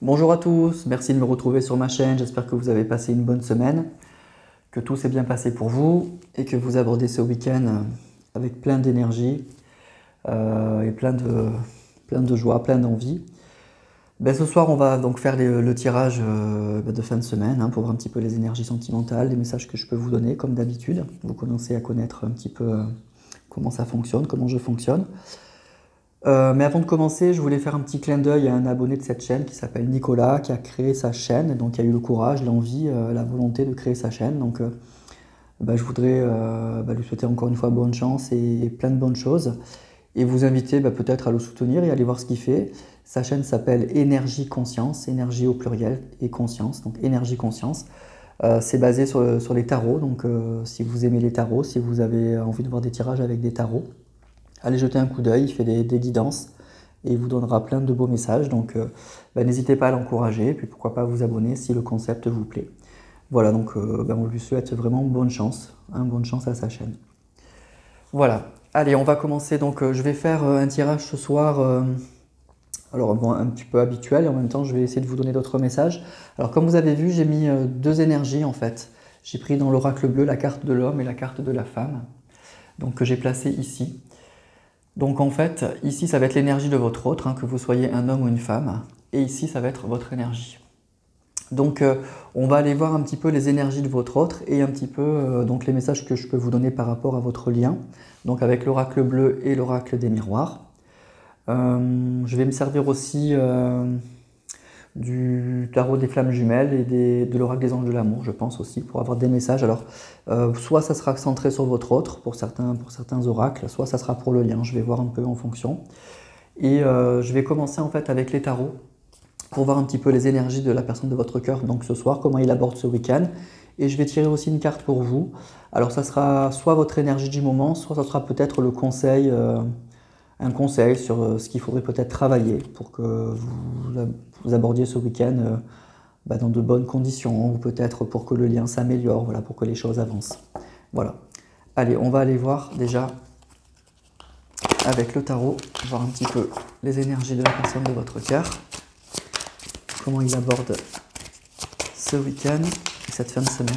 Bonjour à tous, merci de me retrouver sur ma chaîne, j'espère que vous avez passé une bonne semaine, que tout s'est bien passé pour vous et que vous abordez ce week-end avec plein d'énergie et plein de joie, plein d'envie. Ce soir, on va donc faire le tirage de fin de semaine pour voir un petit peu les énergies sentimentales, les messages que je peux vous donner comme d'habitude. Vous commencez à connaître un petit peu comment ça fonctionne, comment je fonctionne. Mais avant de commencer, je voulais faire un petit clin d'œil à un abonné de cette chaîne qui s'appelle Nicolas, qui a créé sa chaîne, donc qui a eu le courage, l'envie, la volonté de créer sa chaîne. Donc je voudrais lui souhaiter encore une fois bonne chance et plein de bonnes choses. Et vous inviter peut-être à le soutenir et aller voir ce qu'il fait. Sa chaîne s'appelle Énergie Conscience, énergie au pluriel et conscience, donc Énergie Conscience. C'est basé sur les tarots, donc si vous aimez les tarots, si vous avez envie de voir des tirages avec des tarots, allez jeter un coup d'œil, il fait des guidances et il vous donnera plein de beaux messages. Donc n'hésitez pas à l'encourager et puis pourquoi pas vous abonner si le concept vous plaît. Voilà, donc on lui souhaite vraiment bonne chance à sa chaîne. Voilà, allez, on va commencer. Donc je vais faire un tirage ce soir, un petit peu habituel et en même temps je vais essayer de vous donner d'autres messages. Alors comme vous avez vu, j'ai mis deux énergies en fait. J'ai pris dans l'oracle bleu la carte de l'homme et la carte de la femme, donc que j'ai placé ici. Donc en fait, ici ça va être l'énergie de votre autre, que vous soyez un homme ou une femme, et ici ça va être votre énergie. Donc on va aller voir un petit peu les énergies de votre autre et un petit peu donc les messages que je peux vous donner par rapport à votre lien, donc avec l'oracle bleu et l'oracle des miroirs. Je vais me servir aussi du tarot des flammes jumelles et de l'oracle des anges de l'amour, je pense aussi, pour avoir des messages. Alors, soit ça sera centré sur votre autre pour certains oracles, soit ça sera pour le lien, je vais voir un peu en fonction. Et je vais commencer en fait avec les tarots pour voir un petit peu les énergies de la personne de votre cœur, donc ce soir, comment il aborde ce week-end. Et je vais tirer aussi une carte pour vous. Alors ça sera soit votre énergie du moment, soit ça sera peut-être le conseil, un conseil sur ce qu'il faudrait peut-être travailler pour que vous abordiez ce week-end dans de bonnes conditions, ou peut-être pour que le lien s'améliore, voilà, pour que les choses avancent. Voilà. Allez, on va aller voir déjà avec le tarot, voir un petit peu les énergies de la personne de votre cœur, comment il aborde ce week-end et cette fin de semaine.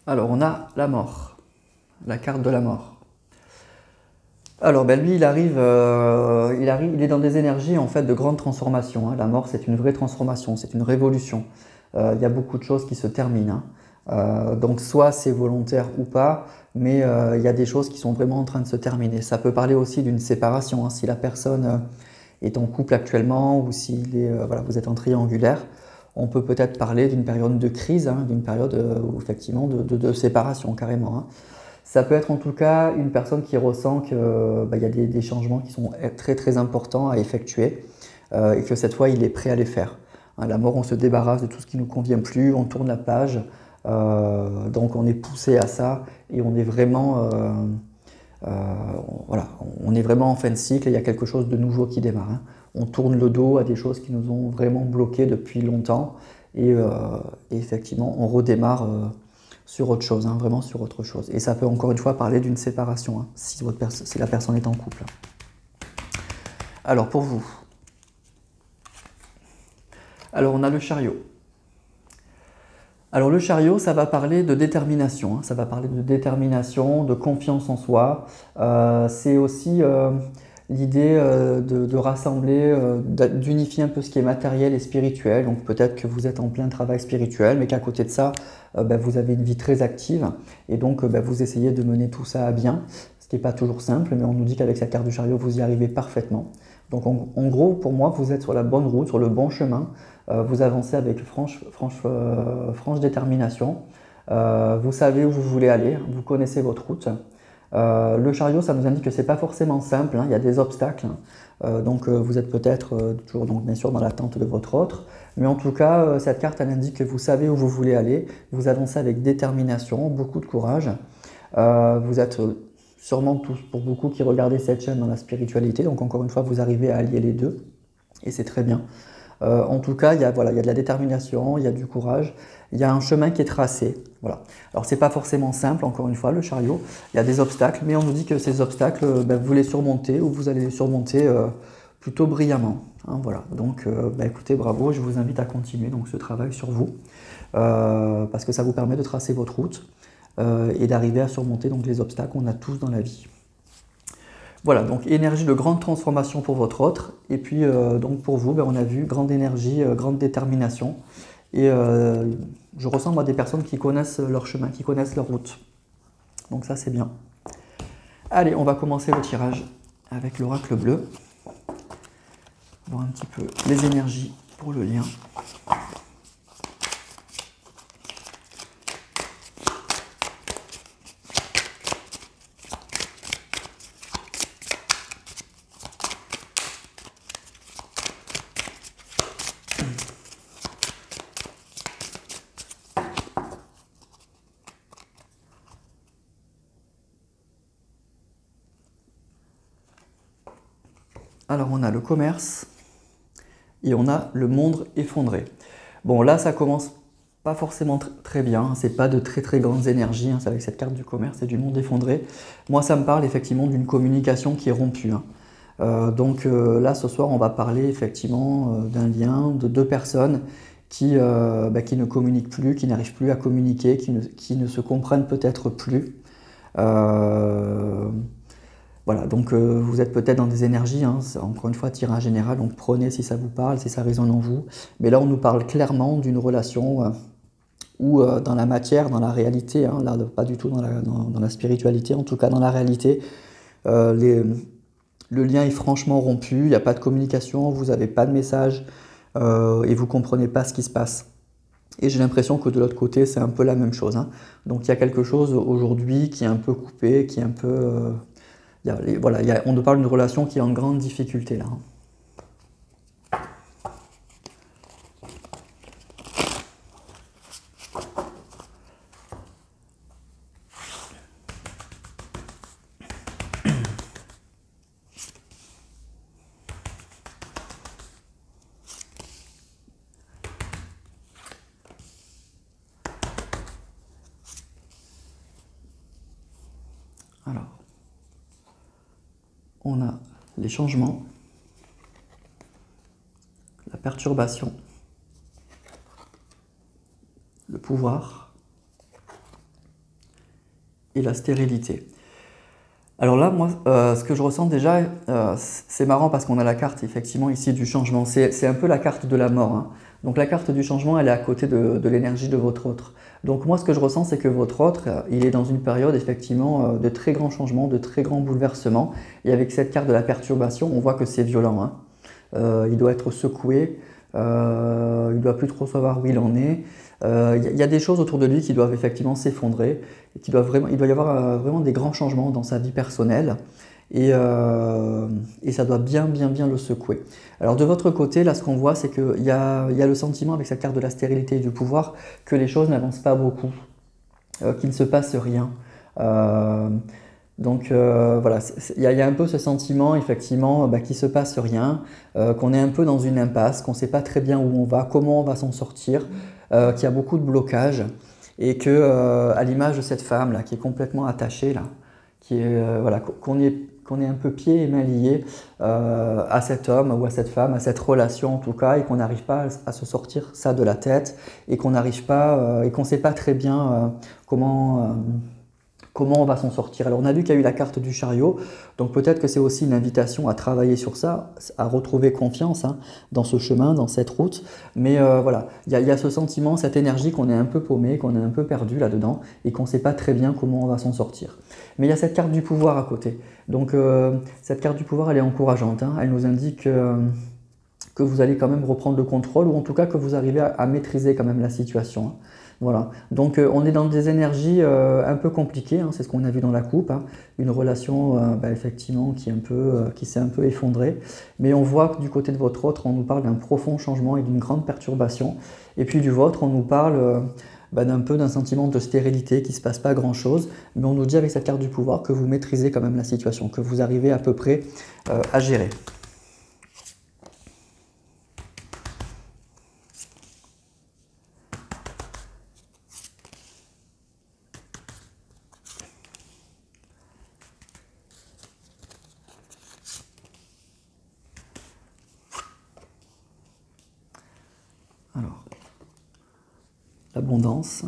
Alors, on a la mort, la carte de la mort. Alors, lui, il est dans des énergies en fait de grande transformation. La mort, c'est une vraie transformation, c'est une révolution. Il y a beaucoup de choses qui se terminent. Donc, soit c'est volontaire ou pas, mais il y a des choses qui sont vraiment en train de se terminer. Ça peut parler aussi d'une séparation. Si la personne est en couple actuellement ou si vous êtes en triangulaire, on peut peut-être parler d'une période de crise, d'une période effectivement de séparation carrément. Ça peut être en tout cas une personne qui ressent qu'il y a des changements qui sont très très importants à effectuer et que cette fois il est prêt à les faire. La mort, on se débarrasse de tout ce qui ne nous convient plus, on tourne la page, donc on est poussé à ça et on est vraiment, on est vraiment en fin de cycle et il y a quelque chose de nouveau qui démarre. On tourne le dos à des choses qui nous ont vraiment bloqués depuis longtemps et effectivement on redémarre sur autre chose, vraiment sur autre chose. Et ça peut encore une fois parler d'une séparation, si la personne est en couple. Alors pour vous, alors on a le chariot. Alors le chariot, ça va parler de détermination, ça va parler de détermination, de confiance en soi. C'est aussi l'idée de rassembler, d'unifier un peu ce qui est matériel et spirituel. Donc peut-être que vous êtes en plein travail spirituel, mais qu'à côté de ça, vous avez une vie très active. Et donc vous essayez de mener tout ça à bien, ce qui n'est pas toujours simple, mais on nous dit qu'avec cette carte du chariot, vous y arrivez parfaitement. Donc en gros, pour moi, vous êtes sur la bonne route, sur le bon chemin. Vous avancez avec franche détermination. Vous savez où vous voulez aller, vous connaissez votre route. Le chariot, ça nous indique que ce n'est pas forcément simple, il y a des obstacles. Donc vous êtes peut-être toujours bien sûr dans l'attente de votre autre. Mais en tout cas, cette carte elle indique que vous savez où vous voulez aller. Vous avancez avec détermination, beaucoup de courage. Vous êtes sûrement tous, pour beaucoup qui regardez cette chaîne, dans la spiritualité. Donc encore une fois, vous arrivez à allier les deux. et c'est très bien. En tout cas, voilà, il y a de la détermination, il y a du courage, il y a un chemin qui est tracé. Voilà. Alors, c'est pas forcément simple, encore une fois, le chariot. Il y a des obstacles, mais on nous dit que ces obstacles, vous les surmontez ou vous allez les surmonter plutôt brillamment. Hein, voilà. Donc, écoutez, bravo, je vous invite à continuer donc, ce travail sur vous, parce que ça vous permet de tracer votre route et d'arriver à surmonter donc, les obstacles qu'on a tous dans la vie. Voilà, donc énergie de grande transformation pour votre autre. Et puis, donc pour vous, on a vu grande énergie, grande détermination. Et je ressens, moi, des personnes qui connaissent leur chemin, qui connaissent leur route. Donc ça, c'est bien. Allez, on va commencer le tirage avec l'oracle bleu. Voir un petit peu les énergies pour le lien. Alors on a le commerce et on a le monde effondré. Bon là ça commence pas forcément très bien, hein, c'est pas de très grandes énergies, hein, c'est avec cette carte du commerce et du monde effondré. Moi ça me parle effectivement d'une communication qui est rompue. Hein. Là ce soir on va parler effectivement d'un lien de deux personnes qui ne communiquent plus, qui n'arrivent plus à communiquer, qui ne se comprennent peut-être plus. Voilà, donc vous êtes peut-être dans des énergies, hein, encore une fois, tirage général, donc prenez si ça vous parle, si ça résonne en vous. Mais là, on nous parle clairement d'une relation où dans la matière, dans la réalité, hein, là, pas du tout dans la spiritualité, en tout cas dans la réalité, le lien est franchement rompu, il n'y a pas de communication, vous n'avez pas de message et vous ne comprenez pas ce qui se passe. Et j'ai l'impression que de l'autre côté, c'est un peu la même chose. Hein. Donc il y a quelque chose aujourd'hui qui est un peu coupé, qui est un peu... on nous parle d'une relation qui est en grande difficulté là. Alors, on a les changements, la perturbation, le pouvoir et la stérilité. Alors là, moi, ce que je ressens déjà, c'est marrant parce qu'on a la carte effectivement ici du changement. C'est un peu la carte de la mort. Hein. Donc la carte du changement, elle est à côté de l'énergie de votre autre. Donc moi, ce que je ressens, c'est que votre autre, il est dans une période effectivement de très grands changements, de très grands bouleversements. Et avec cette carte de la perturbation, on voit que c'est violent. Hein. Il doit être secoué, il ne doit plus trop savoir où il en est. Il y a des choses autour de lui qui doivent effectivement s'effondrer. Il doit y avoir vraiment des grands changements dans sa vie personnelle. Et ça doit bien le secouer. Alors de votre côté, là ce qu'on voit, c'est qu'il y a le sentiment avec cette carte de la stérilité et du pouvoir que les choses n'avancent pas beaucoup, qu'il ne se passe rien. Voilà, il y a un peu ce sentiment effectivement qu'il ne se passe rien, qu'on est un peu dans une impasse, qu'on ne sait pas très bien où on va, comment on va s'en sortir, qu'il y a beaucoup de blocages et que à l'image de cette femme là qui est complètement attachée là, qui est qu'on est un peu pieds et mains liés à cet homme ou à cette femme, à cette relation en tout cas, et qu'on n'arrive pas à se sortir ça de la tête, et qu'on n'arrive pas et qu'on ne sait pas très bien comment on va s'en sortir. Alors on a vu qu'il y a eu la carte du chariot, donc peut-être que c'est aussi une invitation à travailler sur ça, à retrouver confiance hein, dans ce chemin, dans cette route. Mais voilà, il y a ce sentiment, cette énergie qu'on est un peu paumé, qu'on est un peu perdu là-dedans et qu'on ne sait pas très bien comment on va s'en sortir. Mais il y a cette carte du pouvoir à côté. Donc cette carte du pouvoir, elle est encourageante. Hein. Elle nous indique que vous allez quand même reprendre le contrôle, ou en tout cas que vous arrivez à maîtriser quand même la situation. Hein. Voilà, donc on est dans des énergies un peu compliquées, hein, c'est ce qu'on a vu dans la coupe, hein. Une relation effectivement qui s'est un peu effondrée, mais on voit que du côté de votre autre, on nous parle d'un profond changement et d'une grande perturbation, et puis du vôtre, on nous parle d'un sentiment de stérilité, qui ne se passe pas grand chose, mais on nous dit avec cette carte du pouvoir que vous maîtrisez quand même la situation, que vous arrivez à peu près à gérer. Alors, l'abondance,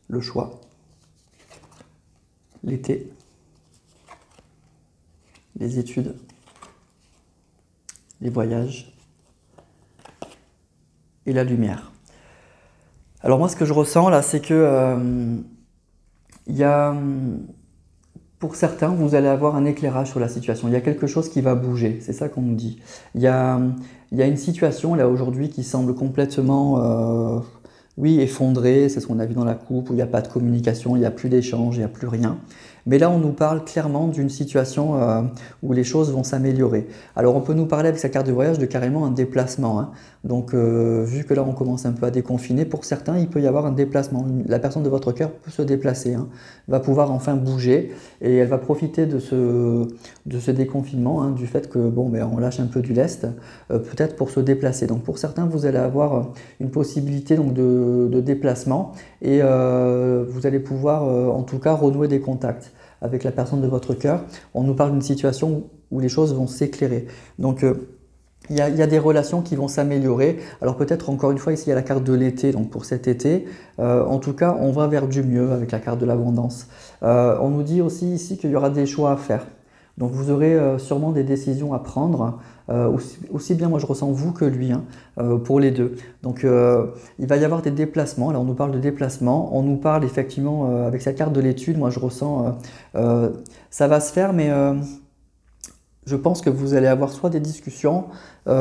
le choix, l'été, les études, les voyages et la lumière. Alors moi, ce que je ressens là, c'est que il y a, pour certains, vous allez avoir un éclairage sur la situation. Il y a quelque chose qui va bouger, c'est ça qu'on nous dit. Il y a une situation là aujourd'hui qui semble complètement oui, effondrée, c'est ce qu'on a vu dans la coupe, où il n'y a pas de communication, il n'y a plus d'échange, il n'y a plus rien. Mais là, on nous parle clairement d'une situation où les choses vont s'améliorer. Alors, on peut nous parler avec sa carte de voyage de carrément un déplacement, hein. Donc, vu que là, on commence un peu à déconfiner, pour certains, il peut y avoir un déplacement. La personne de votre cœur peut se déplacer, hein, va pouvoir enfin bouger et elle va profiter de ce déconfinement, hein, du fait que, bon, ben, on lâche un peu du lest, peut-être pour se déplacer. Donc, pour certains, vous allez avoir une possibilité donc, de déplacement et vous allez pouvoir, en tout cas, renouer des contacts avec la personne de votre cœur. On nous parle d'une situation où les choses vont s'éclairer. Donc, il y a des relations qui vont s'améliorer. Alors peut-être encore une fois, ici il y a la carte de l'été, donc pour cet été, en tout cas on va vers du mieux avec la carte de l'abondance. On nous dit aussi ici qu'il y aura des choix à faire. Donc vous aurez sûrement des décisions à prendre, aussi bien moi je ressens vous que lui, hein, pour les deux. Donc il va y avoir des déplacements, là on nous parle de déplacements, on nous parle effectivement avec cette carte de l'étude, moi je ressens ça va se faire mais je pense que vous allez avoir soit des discussions,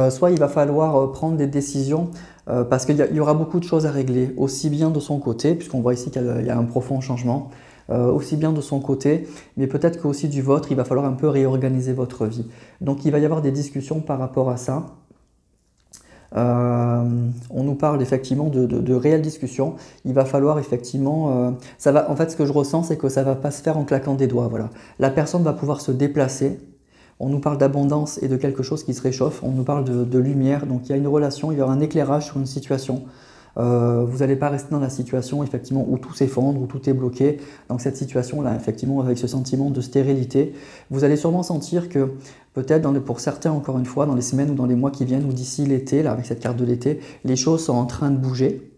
soit il va falloir prendre des décisions parce qu'il y aura beaucoup de choses à régler, aussi bien de son côté, puisqu'on voit ici qu'il y a un profond changement, aussi bien de son côté, mais peut-être qu'aussi du vôtre, il va falloir un peu réorganiser votre vie. Donc il va y avoir des discussions par rapport à ça. On nous parle effectivement de réelles discussions. Il va falloir effectivement, en fait ce que je ressens c'est que ça ne va pas se faire en claquant des doigts. Voilà. La personne va pouvoir se déplacer. On nous parle d'abondance et de quelque chose qui se réchauffe, on nous parle de lumière, donc il y a une relation, il y aura un éclairage sur une situation. Vous n'allez pas rester dans la situation effectivement où tout s'effondre, où tout est bloqué. Donc cette situation-là, effectivement, avec ce sentiment de stérilité, vous allez sûrement sentir que peut-être pour certains, encore une fois, dans les semaines ou dans les mois qui viennent, ou d'ici l'été, là, avec cette carte de l'été, les choses sont en train de bouger.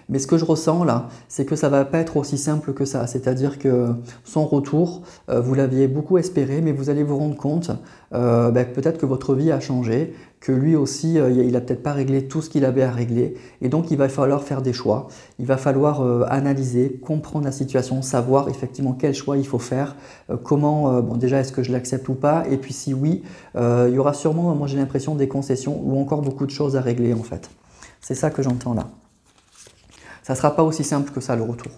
Mais ce que je ressens là, c'est que ça ne va pas être aussi simple que ça. C'est-à-dire que son retour, vous l'aviez beaucoup espéré, mais vous allez vous rendre compte peut-être que votre vie a changé, que lui aussi, il n'a peut-être pas réglé tout ce qu'il avait à régler. Et donc, il va falloir faire des choix. Il va falloir analyser, comprendre la situation, savoir effectivement quel choix il faut faire, comment, bon déjà, est-ce que je l'accepte ou pas? Et puis si oui, il y aura sûrement, moi j'ai l'impression, des concessions ou encore beaucoup de choses à régler en fait. C'est ça que j'entends là. Ça ne sera pas aussi simple que ça le retour.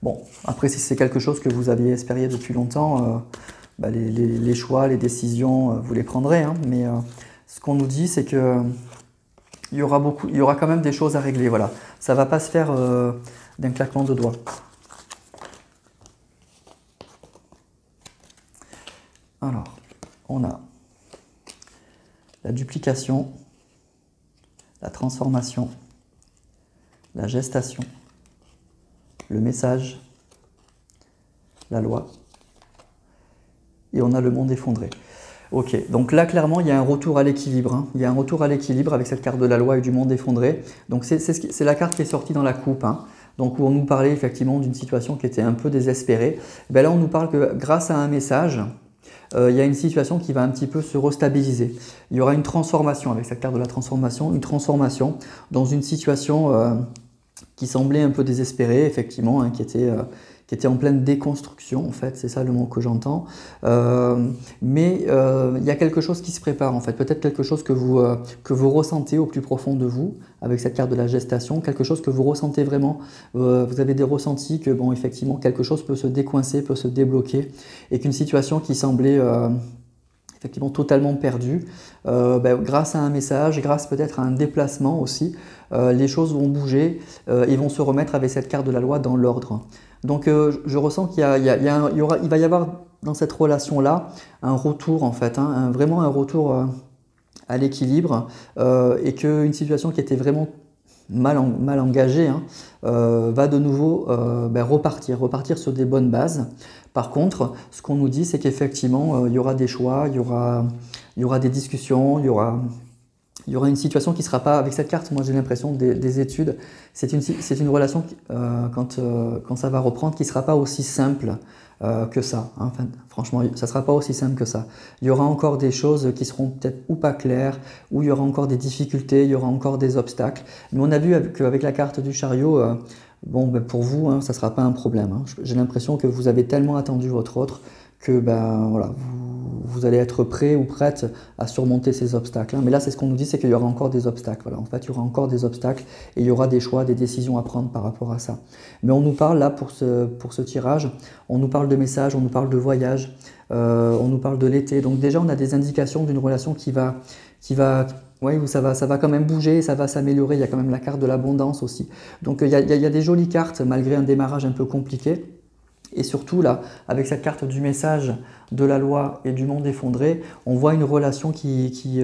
Bon, après si c'est quelque chose que vous aviez espéré depuis longtemps, les choix, les décisions, vous les prendrez. Hein, mais ce qu'on nous dit, c'est que il y aura quand même des choses à régler. Voilà. Ça ne va pas se faire d'un claquement de doigts. Alors, on a la duplication, la transformation, la gestation, le message, la loi, et on a le monde effondré. Ok, donc là clairement il y a un retour à l'équilibre, hein. Il y a un retour à l'équilibre avec cette carte de la loi et du monde effondré. Donc c'est la carte qui est sortie dans la coupe, hein. Donc où on nous parlait effectivement d'une situation qui était un peu désespérée. Ben là on nous parle que grâce à un message, il y a une situation qui va un petit peu se restabiliser. Il y aura une transformation avec cette carte de la transformation, une transformation dans une situation qui semblait un peu désespérée, effectivement, hein, qui était en pleine déconstruction, en fait, c'est ça le mot que j'entends. Mais il y a quelque chose qui se prépare, en fait, peut-être quelque chose que vous ressentez au plus profond de vous, avec cette carte de la gestation, quelque chose que vous ressentez vraiment. Vous avez des ressentis que, bon, effectivement, quelque chose peut se décoincer, peut se débloquer, et qu'une situation qui semblait effectivement totalement perdue, grâce à un message, grâce peut-être à un déplacement aussi, les choses vont bouger et vont se remettre avec cette carte de la loi dans l'ordre. Donc je ressens qu'il va y avoir dans cette relation-là un retour en fait, hein, vraiment un retour à l'équilibre et qu'une situation qui était vraiment mal engagée hein, va de nouveau repartir sur des bonnes bases. Par contre, ce qu'on nous dit, c'est qu'effectivement, il y aura des choix, il y aura des discussions, il y aura il y aura une situation qui ne sera pas, avec cette carte, moi j'ai l'impression des études, c'est une relation quand ça va reprendre qui ne sera pas aussi simple que ça. Hein. Enfin, franchement, ça ne sera pas aussi simple que ça. Il y aura encore des choses qui seront peut-être ou pas claires, ou il y aura encore des difficultés, il y aura encore des obstacles. Mais on a vu qu'avec la carte du chariot, bon, ben pour vous, hein, ça ne sera pas un problème. Hein. J'ai l'impression que vous avez tellement attendu votre autre que ben, voilà, vous allez être prêt ou prête à surmonter ces obstacles. Hein. Mais là, c'est ce qu'on nous dit, c'est qu'il y aura encore des obstacles. Voilà. En fait, il y aura encore des obstacles et il y aura des choix, des décisions à prendre par rapport à ça. Mais on nous parle là, pour ce tirage, on nous parle de messages, on nous parle de voyage, on nous parle de l'été. Donc déjà, on a des indications d'une relation qui va oui, ça va quand même bouger, ça va s'améliorer. Il y a quand même la carte de l'abondance aussi. Donc il y a des jolies cartes malgré un démarrage un peu compliqué. Et surtout là, avec cette carte du message, de la loi et du monde effondré, on voit une relation qui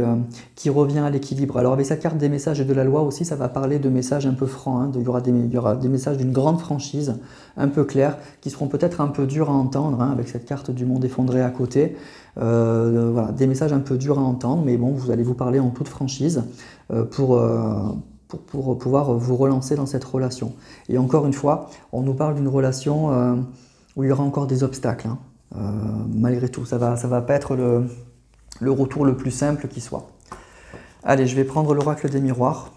revient à l'équilibre. Alors avec cette carte des messages et de la loi aussi, ça va parler de messages un peu francs. Hein. Il y aura des messages d'une grande franchise, un peu clairs, qui seront peut-être un peu durs à entendre, hein, avec cette carte du monde effondré à côté. Voilà, des messages un peu durs à entendre, mais bon, vous allez vous parler en toute franchise pour pouvoir vous relancer dans cette relation. Et encore une fois, on nous parle d'une relation où il y aura encore des obstacles. Hein. Malgré tout, ça va pas être le retour le plus simple qui soit. Allez, je vais prendre l'oracle des miroirs.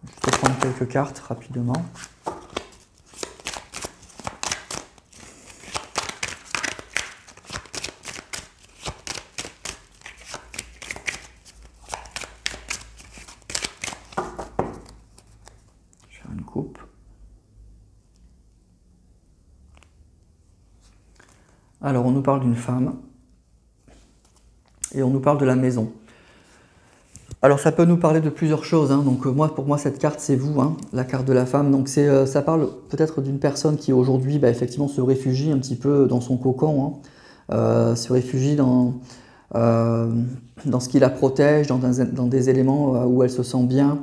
Je vais prendre quelques cartes rapidement. Je vais faire une coupe. Alors, on nous parle d'une femme et on nous parle de la maison. Alors, ça peut nous parler de plusieurs choses. Hein. Donc, pour moi, cette carte, c'est vous, hein, la carte de la femme. Donc, ça parle peut-être d'une personne qui aujourd'hui, effectivement, se réfugie un petit peu dans son cocon, hein, se réfugie dans ce qui la protège, dans des éléments où elle se sent bien.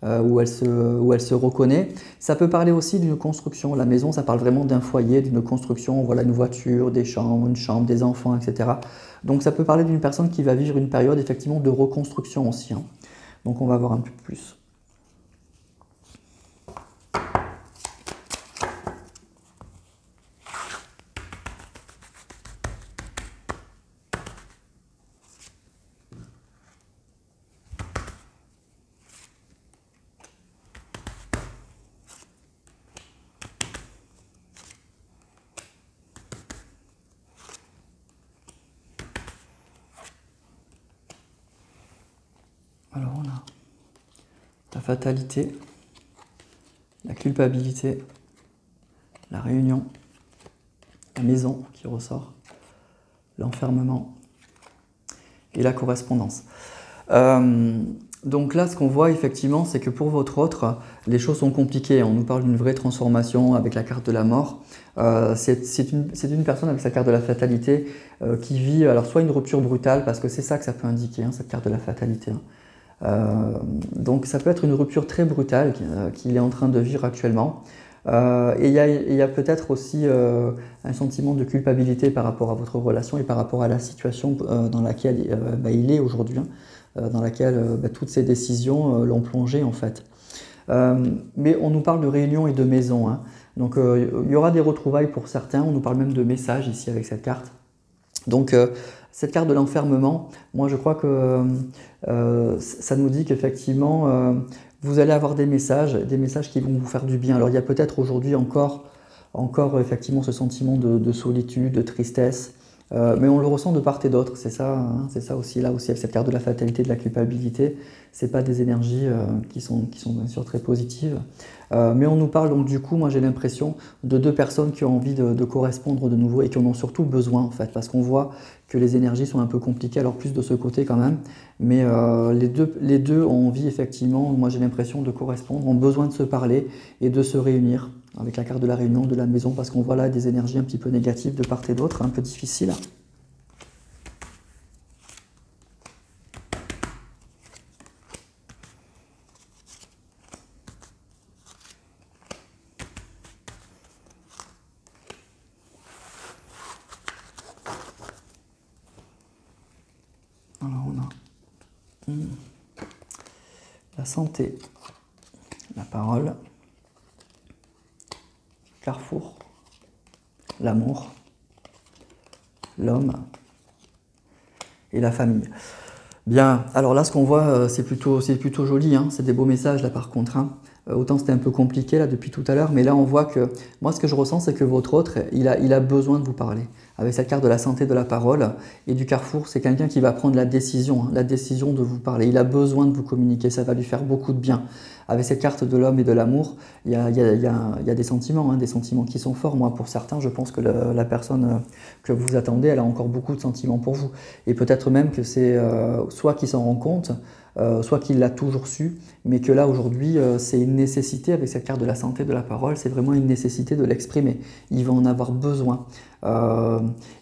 Où elle se reconnaît. Ça peut parler aussi d'une construction. La maison, ça parle vraiment d'un foyer, d'une construction. Voilà, une voiture, des chambres, une chambre, des enfants, etc. Donc ça peut parler d'une personne qui va vivre une période effectivement de reconstruction aussi. Hein. Donc on va voir un peu plus. Alors on a la fatalité, la culpabilité, la réunion, la maison qui ressort, l'enfermement et la correspondance. Donc là, ce qu'on voit effectivement, c'est que pour votre autre, les choses sont compliquées. On nous parle d'une vraie transformation avec la carte de la mort. C'est une personne avec sa carte de la fatalité qui vit alors soit une rupture brutale, parce que c'est ça que ça peut indiquer, hein, cette carte de la fatalité. Hein. Donc ça peut être une rupture très brutale qu'il est en train de vivre actuellement. Et il y a peut-être aussi un sentiment de culpabilité par rapport à votre relation et par rapport à la situation dans laquelle il est aujourd'hui, hein, dans laquelle toutes ces décisions l'ont plongé en fait. Mais on nous parle de réunion et de maison. Hein. Donc il y aura des retrouvailles pour certains, on nous parle même de messages ici avec cette carte. Donc cette carte de l'enfermement, moi je crois que ça nous dit qu'effectivement vous allez avoir des messages qui vont vous faire du bien. Alors il y a peut-être aujourd'hui encore effectivement ce sentiment de solitude, de tristesse, mais on le ressent de part et d'autre, c'est ça, hein, c'est ça aussi, là aussi avec cette carte de la fatalité, de la culpabilité, c'est pas des énergies qui sont bien sûr très positives, mais on nous parle donc du coup, moi j'ai l'impression de deux personnes qui ont envie de correspondre de nouveau et qui en ont surtout besoin en fait, parce qu'on voit que les énergies sont un peu compliquées, alors plus de ce côté quand même, mais les deux ont envie effectivement, moi j'ai l'impression de correspondre, ont besoin de se parler et de se réunir, avec la carte de la réunion, de la maison, parce qu'on voit là des énergies un petit peu négatives de part et d'autre, un peu difficiles. Alors on a la santé, la parole, carrefour, l'amour, l'homme et la famille. Bien, alors là ce qu'on voit c'est plutôt joli, hein. C'est des beaux messages là par contre, hein. Autant c'était un peu compliqué là depuis tout à l'heure, mais là on voit que, moi ce que je ressens c'est que votre autre, il a besoin de vous parler. Avec cette carte de la santé, de la parole et du carrefour, c'est quelqu'un qui va prendre la décision, hein, la décision de vous parler. Il a besoin de vous communiquer, ça va lui faire beaucoup de bien. Avec cette carte de l'homme et de l'amour, il y a des sentiments, hein, des sentiments qui sont forts. Moi pour certains, je pense que la personne que vous attendez, elle a encore beaucoup de sentiments pour vous. Et peut-être même que c'est soit qu'il s'en rend compte, soit qu'il l'a toujours su, mais que là aujourd'hui c'est une nécessité avec cette carte de la santé, de la parole, c'est vraiment une nécessité de l'exprimer. Il va en avoir besoin.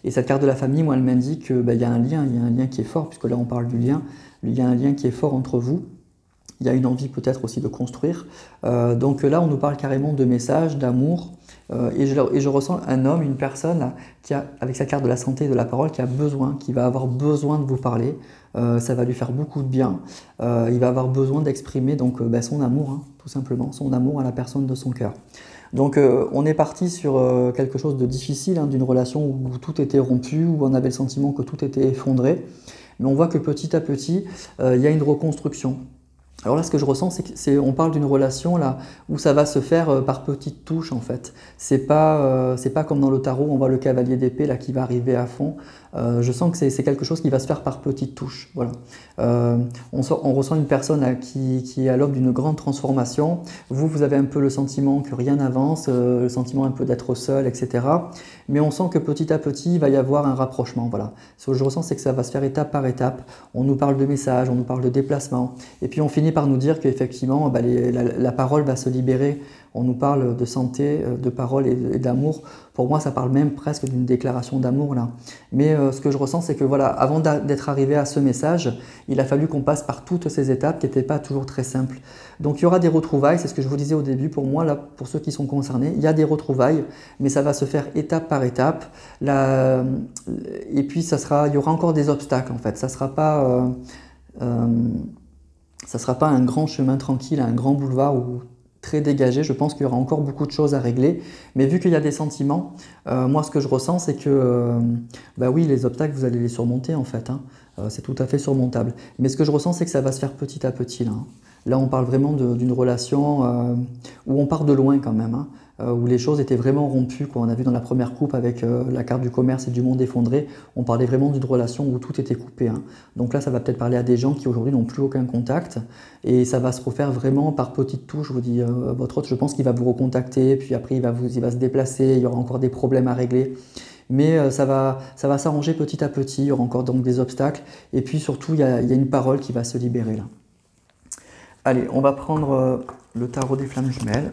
Et cette carte de la famille, moi elle m'indique qu'il y a un lien qui est fort, puisque là on parle du lien, il y a un lien qui est fort entre vous. Il y a une envie peut-être aussi de construire. Donc là on nous parle carrément de messages, d'amour. Et je ressens un homme, une personne là, qui a, avec sa carte de la santé et de la parole, qui a besoin, qui va avoir besoin de vous parler. Ça va lui faire beaucoup de bien. Il va avoir besoin d'exprimer donc son amour, hein, tout simplement, son amour à la personne de son cœur. Donc on est parti sur quelque chose de difficile, hein, d'une relation où tout était rompu, où on avait le sentiment que tout était effondré. Mais on voit que petit à petit, il y a une reconstruction. Alors là, ce que je ressens, c'est on parle d'une relation là où ça va se faire par petites touches en fait. C'est pas comme dans le tarot, on voit le cavalier d'épée là qui va arriver à fond. Je sens que c'est quelque chose qui va se faire par petites touches. Voilà. On ressent une personne là, qui est à l'aube d'une grande transformation. Vous avez un peu le sentiment que rien n'avance, le sentiment un peu d'être seul, etc. Mais on sent que petit à petit, il va y avoir un rapprochement. Voilà. Ce que je ressens, c'est que ça va se faire étape par étape. On nous parle de messages, on nous parle de déplacements. Et puis on finit par nous dire qu'effectivement, la parole va se libérer. On nous parle de santé, de parole et d'amour. Pour moi, ça parle même presque d'une déclaration d'amour là. Mais ce que je ressens, c'est que voilà, avant d'être arrivé à ce message, il a fallu qu'on passe par toutes ces étapes qui n'étaient pas toujours très simples. Donc il y aura des retrouvailles, c'est ce que je vous disais au début. Pour moi, là, pour ceux qui sont concernés, il y a des retrouvailles, mais ça va se faire étape par étape. Et puis il y aura encore des obstacles en fait. Ça sera pas un grand chemin tranquille, un grand boulevard très dégagé. Je pense qu'il y aura encore beaucoup de choses à régler. Mais vu qu'il y a des sentiments, moi ce que je ressens, c'est que oui, les obstacles, vous allez les surmonter en fait. Hein. C'est tout à fait surmontable. Mais ce que je ressens, c'est que ça va se faire petit à petit. Là, hein. Là on parle vraiment d'une relation où on part de loin quand même. Hein. Où les choses étaient vraiment rompues. Quoi. On a vu dans la première coupe avec la carte du commerce et du monde effondré, on parlait vraiment d'une relation où tout était coupé. Hein. Donc là, ça va peut-être parler à des gens qui aujourd'hui n'ont plus aucun contact et ça va se refaire vraiment par petites touches. Je vous dis, votre autre, je pense qu'il va vous recontacter, puis après il va se déplacer, il y aura encore des problèmes à régler. Mais ça va s'arranger petit à petit, il y aura encore donc des obstacles et puis surtout, il y a une parole qui va se libérer là. Allez, on va prendre le tarot des flammes jumelles.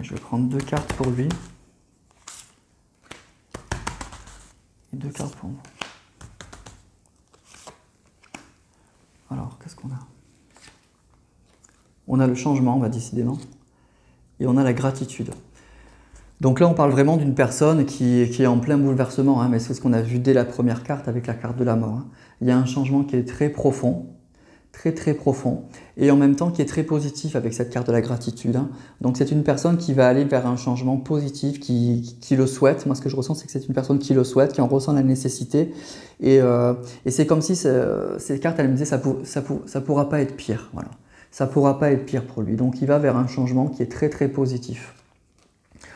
Je vais prendre 2 cartes pour lui et 2 cartes pour moi. Alors, qu'est-ce qu'on a? On a le changement, décidément, et on a la gratitude. Donc là, on parle vraiment d'une personne qui est en plein bouleversement, hein, mais c'est ce qu'on a vu dès la première carte avec la carte de la mort. Hein. Il y a un changement qui est très profond, très profond, et en même temps qui est très positif avec cette carte de la gratitude. Hein. Donc c'est une personne qui va aller vers un changement positif, qui le souhaite. Moi ce que je ressens, c'est que c'est une personne qui le souhaite, qui en ressent la nécessité, et c'est comme si ces cartes, elles me disaient ça pourra pas être pire, voilà. Ça pourra pas être pire pour lui. Donc il va vers un changement qui est très positif.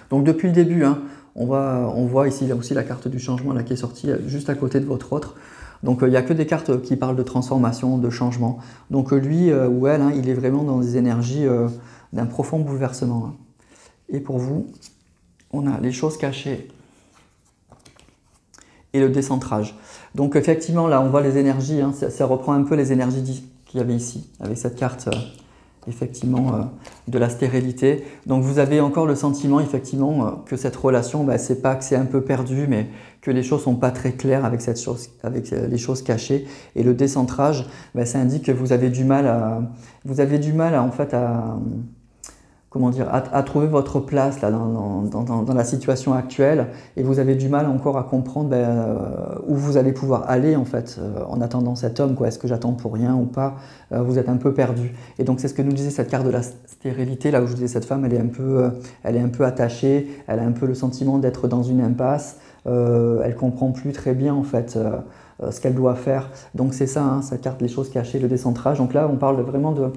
Donc depuis le début, hein, on voit ici là aussi la carte du changement là, qui est sortie juste à côté de votre autre. Donc il n'y a que des cartes qui parlent de transformation, de changement. Donc lui ou elle, hein, il est vraiment dans des énergies d'un profond bouleversement. Hein. Et pour vous, on a les choses cachées et le décentrage. Donc effectivement, là, on voit les énergies, hein, ça reprend un peu les énergies qu'il y avait ici, avec cette carte, effectivement, de la stérilité. Donc vous avez encore le sentiment, effectivement, que cette relation, c'est pas que c'est un peu perdu, mais que les choses sont pas très claires avec cette chose, avec les choses cachées. Et le décentrage, ça indique que vous avez du mal en fait, comment dire, à trouver votre place là, dans la situation actuelle, et vous avez du mal encore à comprendre où vous allez pouvoir aller en fait en attendant cet homme. Est-ce que j'attends pour rien ou pas? Vous êtes un peu perdu. Et donc c'est ce que nous disait cette carte de la stérilité, là où je disais cette femme, elle est un peu attachée, elle a un peu le sentiment d'être dans une impasse, elle comprend plus très bien en fait ce qu'elle doit faire. Donc c'est ça, hein, cette carte, les choses cachées, le décentrage. Donc là on parle vraiment de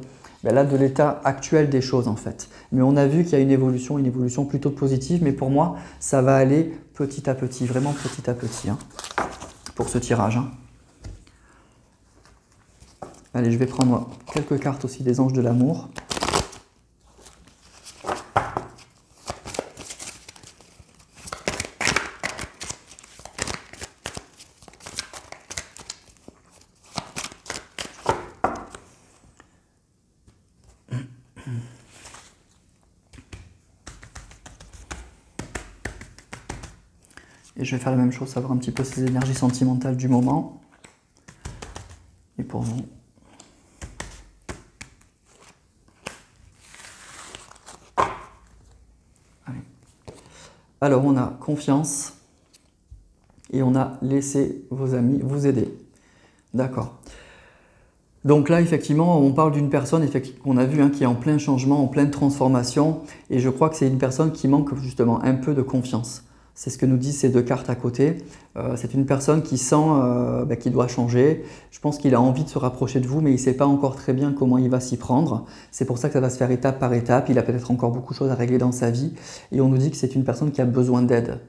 l'état actuel des choses en fait. Mais on a vu qu'il y a une évolution plutôt positive, mais pour moi, ça va aller petit à petit, vraiment petit à petit, hein, pour ce tirage. Hein. Allez, je vais prendre quelques cartes aussi des anges de l'amour. Et je vais faire la même chose, savoir un petit peu ces énergies sentimentales du moment. Et pour vous. Allez. Alors on a confiance et on a laissé vos amis vous aider. D'accord. Donc là, effectivement, on parle d'une personne qu'on a vu hein, qui est en plein changement, en pleine transformation. Et je crois que c'est une personne qui manque justement un peu de confiance. C'est ce que nous disent ces deux cartes à côté. C'est une personne qui sent qu'il doit changer. Je pense qu'il a envie de se rapprocher de vous, mais il ne sait pas encore très bien comment il va s'y prendre. C'est pour ça que ça va se faire étape par étape. Il a peut-être encore beaucoup de choses à régler dans sa vie. Et on nous dit que c'est une personne qui a besoin d'aide.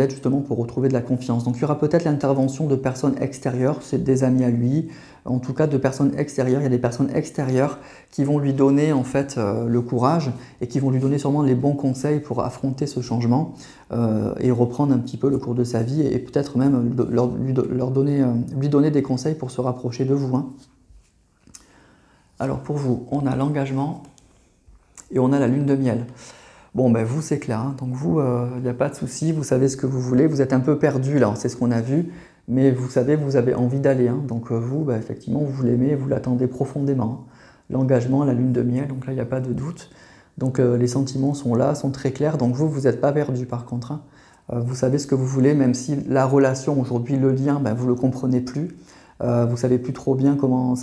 Justement pour retrouver de la confiance. Donc il y aura peut-être l'intervention de personnes extérieures, c'est des amis à lui, en tout cas de personnes extérieures. Il y a des personnes extérieures qui vont lui donner en fait le courage et qui vont lui donner sûrement les bons conseils pour affronter ce changement et reprendre un petit peu le cours de sa vie et peut-être même lui donner des conseils pour se rapprocher de vous. Hein. Alors pour vous, on a l'engagement et on a la lune de miel. Bon, vous, c'est clair. Hein. Donc vous, il n'y a pas de souci, vous savez ce que vous voulez. Vous êtes un peu perdu, là, c'est ce qu'on a vu. Mais vous savez, vous avez envie d'aller. Hein. Donc vous, effectivement, vous l'aimez, vous l'attendez profondément. Hein. L'engagement, la lune de miel, donc là, il n'y a pas de doute. Donc les sentiments sont là, sont très clairs. Donc vous n'êtes pas perdu, par contre. Hein. Vous savez ce que vous voulez, même si la relation, aujourd'hui, le lien, vous ne le comprenez plus. Vous ne savez plus trop bien comment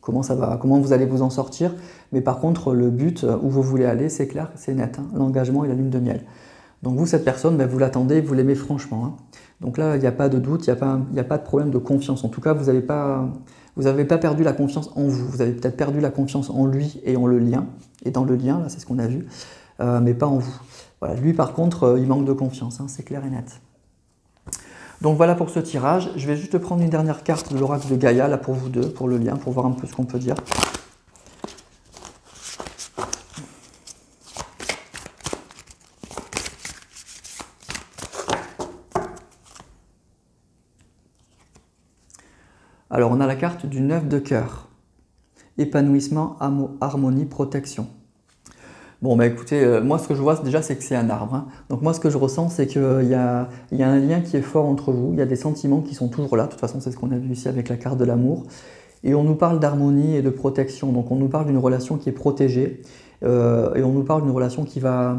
comment vous allez vous en sortir. Mais par contre, le but où vous voulez aller, c'est clair, c'est net, hein, l'engagement et la lune de miel. Donc vous, cette personne, vous l'attendez, vous l'aimez franchement. Hein. Donc là, il n'y a pas de doute, il n'y a pas de problème de confiance. En tout cas, vous n'avez pas perdu la confiance en vous. Vous avez peut-être perdu la confiance en lui et en le lien. Et dans le lien, là, c'est ce qu'on a vu, mais pas en vous. Voilà. Lui, par contre, il manque de confiance, hein, c'est clair et net. Donc voilà pour ce tirage. Je vais juste prendre une dernière carte de l'oracle de Gaïa, là pour vous deux, pour le lien, pour voir un peu ce qu'on peut dire. Alors on a la carte du 9 de cœur. Épanouissement, harmonie, protection. Bon, écoutez, moi ce que je vois déjà c'est que c'est un arbre. Hein. Donc moi ce que je ressens c'est qu'il y a un lien qui est fort entre vous, il y a des sentiments qui sont toujours là, de toute façon c'est ce qu'on a vu ici avec la carte de l'amour. Et on nous parle d'harmonie et de protection, donc on nous parle d'une relation qui est protégée et on nous parle d'une relation qui va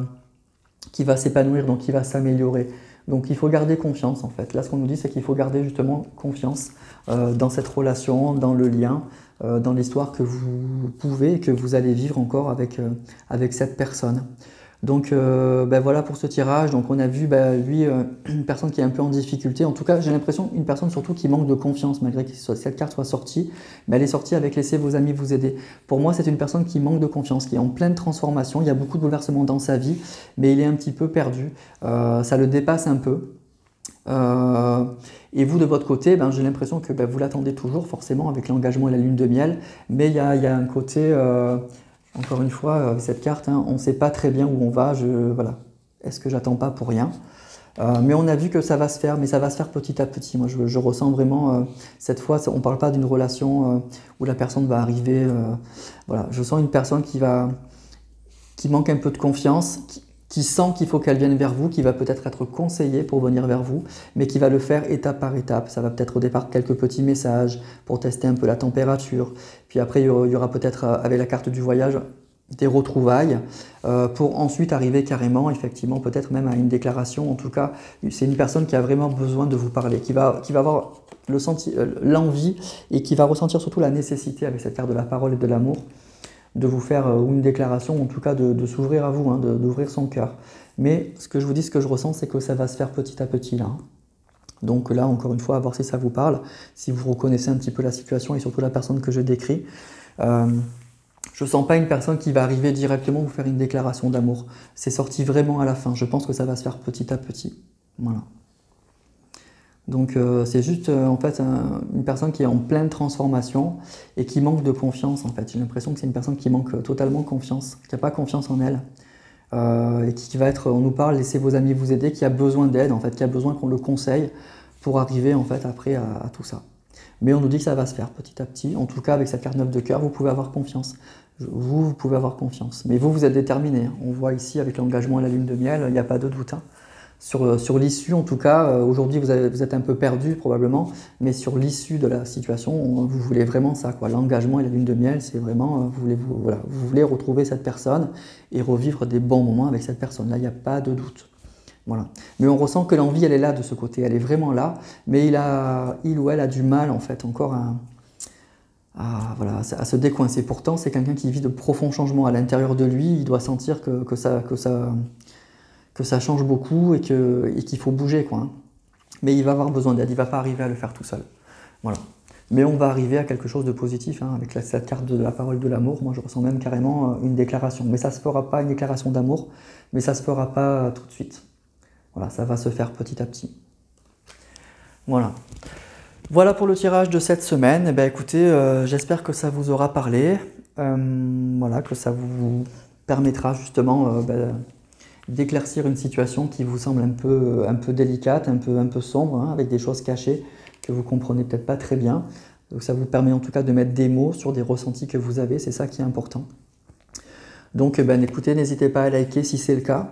s'épanouir, donc qui va s'améliorer. Donc il faut garder confiance en fait. Là ce qu'on nous dit c'est qu'il faut garder justement confiance dans cette relation, dans le lien, dans l'histoire que vous pouvez et que vous allez vivre encore avec cette personne. Donc voilà pour ce tirage. Donc on a vu lui, une personne qui est un peu en difficulté. En tout cas j'ai l'impression une personne surtout qui manque de confiance malgré que cette carte soit sortie. Mais elle est sortie avec laissez vos amis vous aider. Pour moi c'est une personne qui manque de confiance, qui est en pleine transformation. Il y a beaucoup de bouleversements dans sa vie, mais il est un petit peu perdu. Ça le dépasse un peu. Et vous de votre côté, j'ai l'impression que vous l'attendez toujours forcément avec l'engagement et la lune de miel. Mais il y a un côté... Encore une fois, avec cette carte, hein, on ne sait pas très bien où on va. Voilà. Est-ce que j'attends pas pour rien? Mais on a vu que ça va se faire, mais ça va se faire petit à petit. Moi, je ressens vraiment, cette fois, on ne parle pas d'une relation où la personne va arriver. Voilà, je sens une personne qui manque un peu de confiance, qui sent qu'il faut qu'elle vienne vers vous, qui va peut-être être conseillée pour venir vers vous, mais qui va le faire étape par étape. Ça va peut-être au départ quelques petits messages pour tester un peu la température. Puis après, il y aura peut-être, avec la carte du voyage, des retrouvailles pour ensuite arriver carrément, effectivement, peut-être même à une déclaration. En tout cas, c'est une personne qui a vraiment besoin de vous parler, qui va avoir l'envie et qui va ressentir surtout la nécessité, avec cette carte de la parole et de l'amour, de vous faire une déclaration, en tout cas de s'ouvrir à vous, hein, d'ouvrir son cœur. Mais ce que je vous dis, ce que je ressens, c'est que ça va se faire petit à petit là. Hein. Donc là, encore une fois, à voir si ça vous parle, si vous reconnaissez un petit peu la situation et surtout la personne que je décris. Je ne sens pas une personne qui va arriver directement vous faire une déclaration d'amour. C'est sorti vraiment à la fin. Je pense que ça va se faire petit à petit. Voilà. Donc c'est juste en fait une personne qui est en pleine transformation et qui manque de confiance en fait. J'ai l'impression que c'est une personne qui manque totalement confiance, qui n'a pas confiance en elle et qui va être, on nous parle, laissez vos amis vous aider, qui a besoin d'aide en fait, qui a besoin qu'on le conseille pour arriver en fait après à tout ça. Mais on nous dit que ça va se faire petit à petit. En tout cas avec cette carte 9 de cœur, vous pouvez avoir confiance. Vous pouvez avoir confiance. Mais vous êtes déterminé. On voit ici avec l'engagement à la lune de miel, il n'y a pas de doute. Hein. Sur l'issue, en tout cas, aujourd'hui vous êtes un peu perdu probablement, mais sur l'issue de la situation, vous voulez vraiment ça, quoi. L'engagement et la lune de miel, c'est vraiment, vous voulez retrouver cette personne et revivre des bons moments avec cette personne. Là, il n'y a pas de doute. Voilà. Mais on ressent que l'envie, elle est là de ce côté, elle est vraiment là, mais il ou elle a du mal en fait encore à se décoincer. Pourtant, c'est quelqu'un qui vit de profonds changements à l'intérieur de lui, il doit sentir que ça change beaucoup et qu'il faut bouger, quoi. Hein. Mais il va avoir besoin d'aide, il ne va pas arriver à le faire tout seul. Voilà. Mais on va arriver à quelque chose de positif, hein, avec cette carte de la parole de l'amour. Moi, je ressens même carrément une déclaration. Mais ça ne se fera pas, une déclaration d'amour, mais ça ne se fera pas tout de suite. Voilà, ça va se faire petit à petit. Voilà. Voilà pour le tirage de cette semaine. Eh bien, écoutez, j'espère que ça vous aura parlé. Voilà, que ça vous permettra justement d'éclaircir une situation qui vous semble un peu délicate, un peu sombre, hein, avec des choses cachées que vous comprenez peut-être pas très bien. Donc ça vous permet en tout cas de mettre des mots sur des ressentis que vous avez, c'est ça qui est important. Donc écoutez, n'hésitez pas à liker si c'est le cas.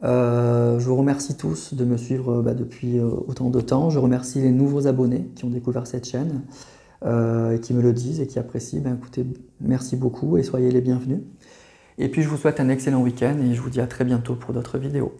Je vous remercie tous de me suivre depuis autant de temps. Je remercie les nouveaux abonnés qui ont découvert cette chaîne et qui me le disent et qui apprécient. Écoutez, merci beaucoup et soyez les bienvenus. Et puis je vous souhaite un excellent week-end et je vous dis à très bientôt pour d'autres vidéos.